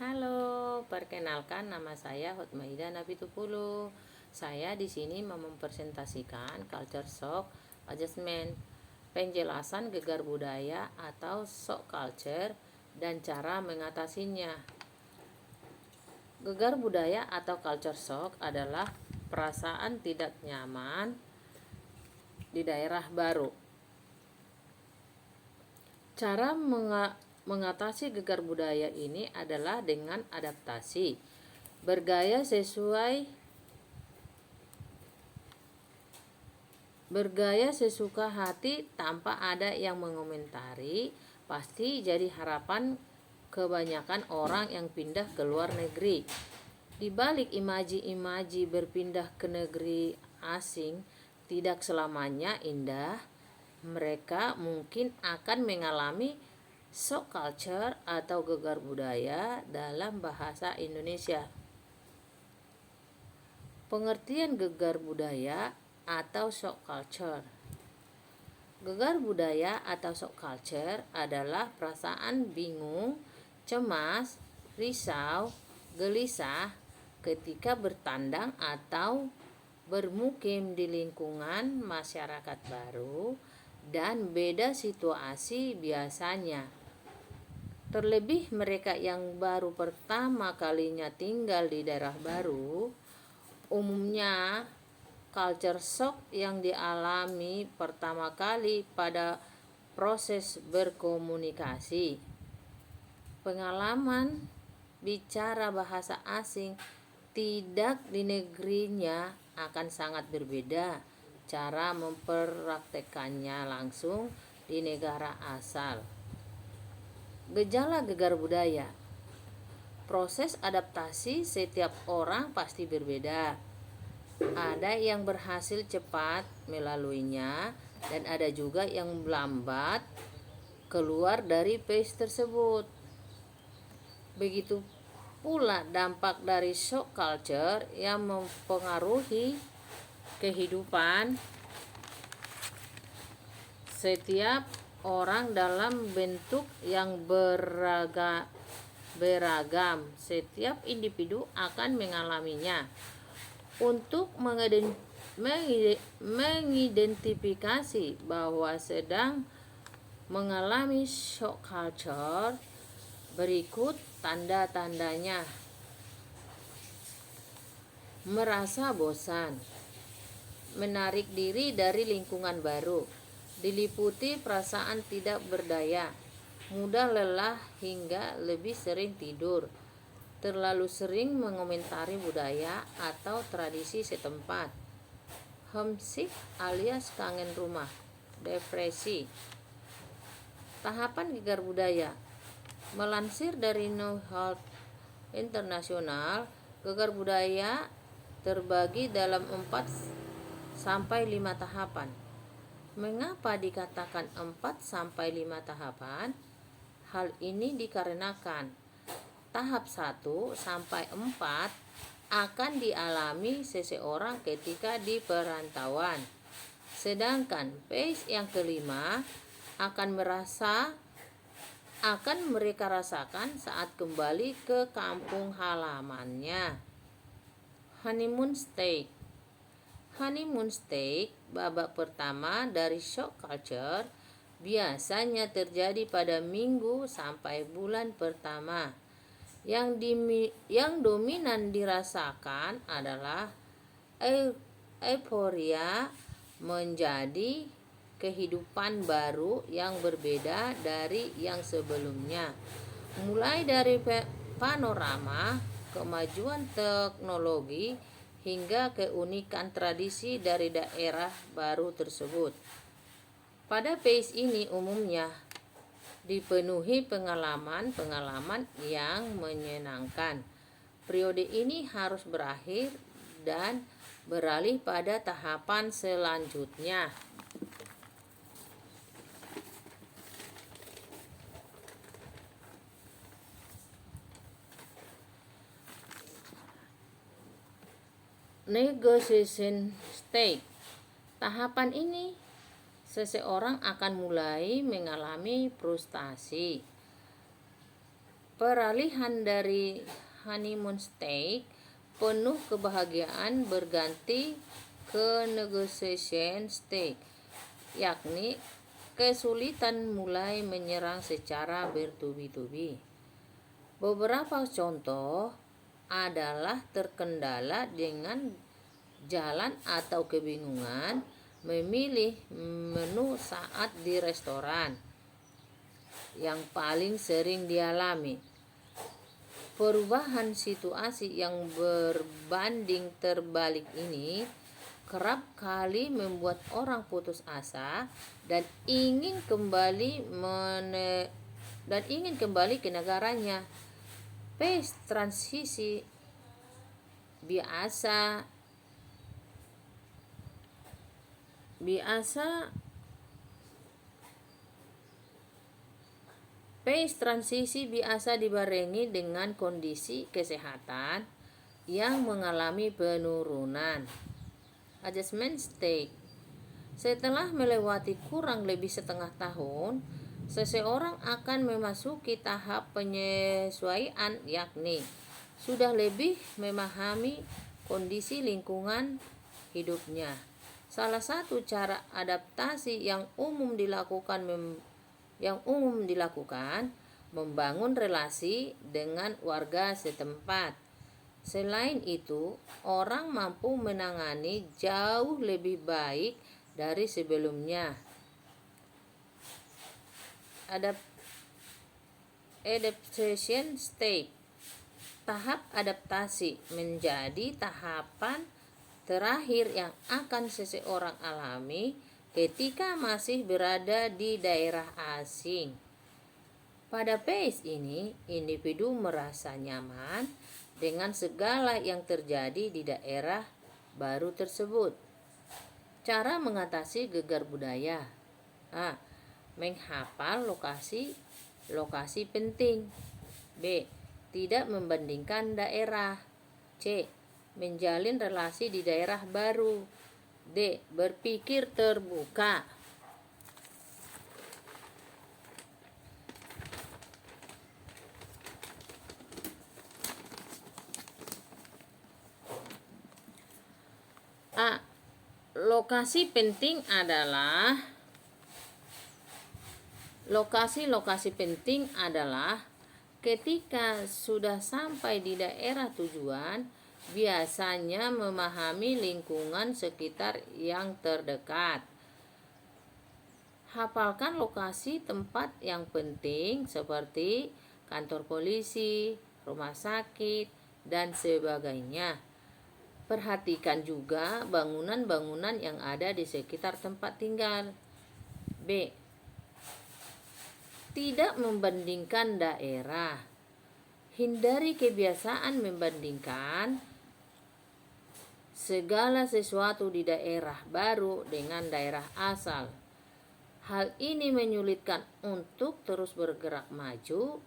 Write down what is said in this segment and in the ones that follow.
Halo, perkenalkan nama saya Hotmaida Nabitupulu. Saya di sini mempresentasikan culture shock adjustment, penjelasan gegar budaya atau shock culture dan cara mengatasinya. Gegar budaya atau culture shock adalah perasaan tidak nyaman di daerah baru. Cara mengatasi gegar budaya ini adalah dengan adaptasi, bergaya sesuka hati tanpa ada yang mengomentari. Pasti jadi harapan kebanyakan orang yang pindah ke luar negeri. Di balik imaji-imaji berpindah ke negeri asing tidak selamanya indah. Mereka mungkin akan mengalami shock culture atau gegar budaya dalam bahasa Indonesia. Pengertian gegar budaya atau shock culture. Gegar budaya atau shock culture adalah perasaan bingung, cemas, risau, gelisah ketika bertandang atau bermukim di lingkungan masyarakat baru dan beda situasi biasanya. Terlebih mereka yang baru pertama kalinya tinggal di daerah baru, umumnya culture shock yang dialami pertama kali pada proses berkomunikasi. Pengalaman bicara bahasa asing tidak di negerinya akan sangat berbeda cara mempraktekannya langsung di negara asal. Gejala gegar budaya. Proses adaptasi setiap orang pasti berbeda. Ada yang berhasil cepat melaluinya dan ada juga yang lambat keluar dari phase tersebut. Begitu pula dampak dari shock culture yang mempengaruhi kehidupan setiap orang dalam bentuk yang beragam. Setiap individu akan mengalaminya. Untuk mengidentifikasi bahwa sedang mengalami shock culture, berikut tanda-tandanya. Merasa bosan, menarik diri dari lingkungan baru, diliputi perasaan tidak berdaya, mudah lelah hingga lebih sering tidur, terlalu sering mengomentari budaya atau tradisi setempat, homesick alias kangen rumah, depresi. Tahapan gegar budaya. Melansir dari New Health International, gegar budaya terbagi dalam 4-5 tahapan. Mengapa dikatakan 4-5 tahapan? Hal ini dikarenakan tahap 1-4 akan dialami seseorang ketika di perantauan. Sedangkan phase yang kelima akan mereka rasakan saat kembali ke kampung halamannya. Honeymoon stage. Honeymoon stage, babak pertama dari shock culture, biasanya terjadi pada minggu sampai bulan pertama. Yang dominan dirasakan adalah euforia menjadi kehidupan baru yang berbeda dari yang sebelumnya. Mulai dari panorama kemajuan teknologi hingga keunikan tradisi dari daerah baru tersebut. Pada phase ini umumnya dipenuhi pengalaman-pengalaman yang menyenangkan. Periode ini harus berakhir dan beralih pada tahapan selanjutnya. Negotiation stage. Tahapan ini seseorang akan mulai mengalami frustasi, Peralihan dari honeymoon stage penuh kebahagiaan berganti ke negotiation stage, yakni kesulitan mulai menyerang secara bertubi-tubi. Beberapa contoh adalah terkendala dengan jalan atau kebingungan memilih menu saat di restoran yang paling sering dialami. Perubahan situasi yang berbanding terbalik ini kerap kali membuat orang putus asa dan ingin kembali ke negaranya. Phase transisi biasa dibarengi dengan kondisi kesehatan yang mengalami penurunan. Adjustment stage. Setelah melewati kurang lebih setengah tahun, seseorang akan memasuki tahap penyesuaian, yakni sudah lebih memahami kondisi lingkungan hidupnya. Salah satu cara adaptasi yang umum dilakukan membangun relasi dengan warga setempat. Selain itu, orang mampu menangani jauh lebih baik dari sebelumnya. Adaptation stage. Tahap adaptasi menjadi tahapan terakhir yang akan seseorang alami ketika masih berada di daerah asing. Pada phase ini, individu merasa nyaman dengan segala yang terjadi di daerah baru tersebut. Cara mengatasi gegar budaya. A. Menghafal lokasi penting. B. Tidak membandingkan daerah. C. Menjalin relasi di daerah baru. D. Berpikir terbuka. A. Lokasi penting adalah ketika sudah sampai di daerah tujuan, biasanya memahami lingkungan sekitar yang terdekat. Hafalkan lokasi tempat yang penting seperti kantor polisi, rumah sakit, dan sebagainya. Perhatikan juga bangunan-bangunan yang ada di sekitar tempat tinggal. B. Tidak membandingkan daerah. Hindari kebiasaan membandingkan segala sesuatu di daerah baru dengan daerah asal. Hal ini menyulitkan untuk terus bergerak maju.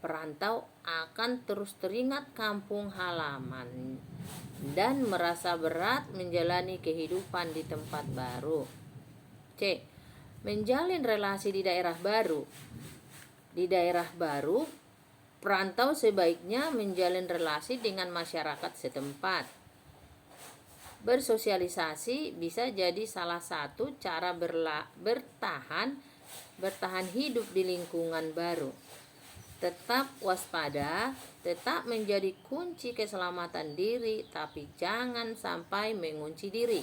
Perantau akan terus teringat kampung halaman dan merasa berat menjalani kehidupan di tempat baru. C. Menjalin relasi di daerah baru. Di daerah baru, perantau sebaiknya menjalin relasi dengan masyarakat setempat. Bersosialisasi bisa jadi salah satu cara bertahan hidup di lingkungan baru. Tetap waspada, tetap menjadi kunci keselamatan diri, tapi jangan sampai mengunci diri.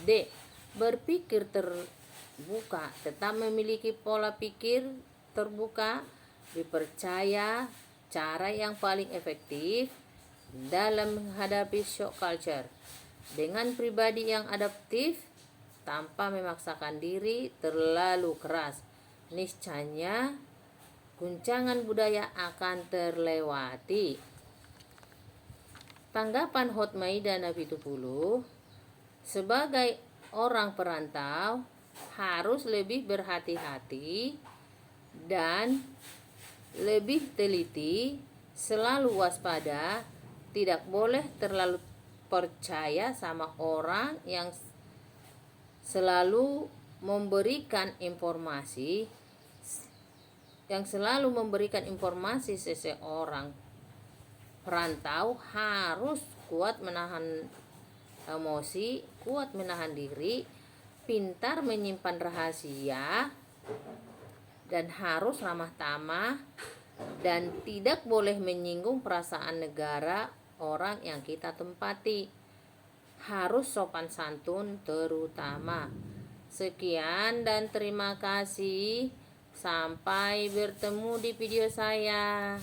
D. Berpikir terbuka, tetap memiliki pola pikir terbuka, dipercaya cara yang paling efektif dalam menghadapi shock culture. Dengan pribadi yang adaptif, tanpa memaksakan diri terlalu keras, niscaya guncangan budaya akan terlewati. Tanggapan Hotmaida Napitupulu, sebagai orang perantau harus lebih berhati-hati dan lebih teliti, selalu waspada, tidak boleh terlalu percaya sama orang yang selalu memberikan informasi yang selalu memberikan informasi seseorang. Perantau harus kuat menahan emosi, kuat menahan diri, pintar menyimpan rahasia, dan harus ramah tamah, dan tidak boleh menyinggung perasaan negara orang yang kita tempati. Harus sopan santun terutama. Sekian dan terima kasih. Sampai bertemu di video saya.